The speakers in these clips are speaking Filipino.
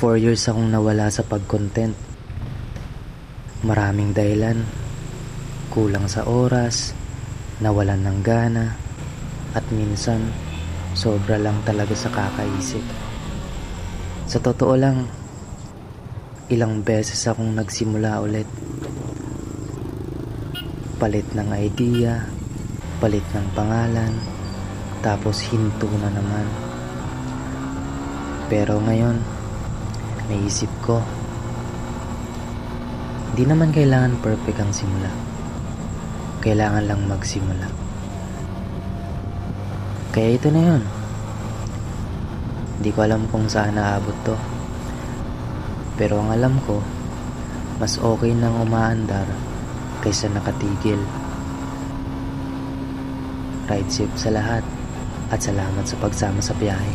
4 years akong nawala sa pag-content. Maraming dahilan, kulang sa oras, nawalan ng gana, at minsan sobra lang talaga sa kakaisip. Sa totoo lang, ilang beses akong nagsimula ulit. Palit ng idea, palit ng pangalan, tapos hinto na naman. Pero ngayon, naisip ko, di naman kailangan perfect ang simula. Kailangan lang magsimula. Kaya ito na yun. Di ko alam kung saan naabot to. Pero ang alam ko, mas okay nang umaandar kaysa nakatigil. Ride safe sa lahat at salamat sa pagsama sa biyahe.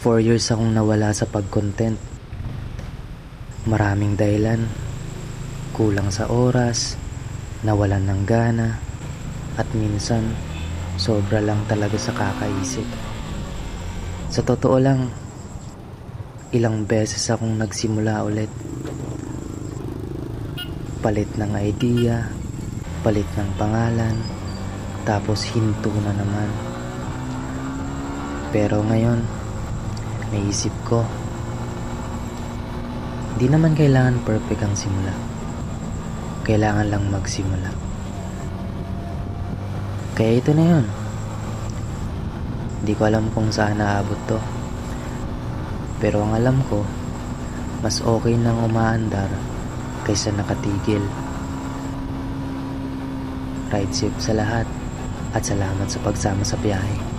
4 years akong nawala sa pag-content. Maraming dahilan, kulang sa oras, nawalan ng gana, at minsan sobra lang talaga sa kakaisip. Sa totoo lang, ilang beses akong nagsimula ulit. Palit ng idea, palit ng pangalan, tapos hinto na naman. Pero ngayon, naisip ko, di naman kailangan perfect ang simula. Kailangan lang magsimula. Kaya ito na yun. Di ko alam kung saan naabot to. Pero ang alam ko, mas okay nang umaandar kaysa nakatigil. Ride safe sa lahat at salamat sa pagsama sa biyahe.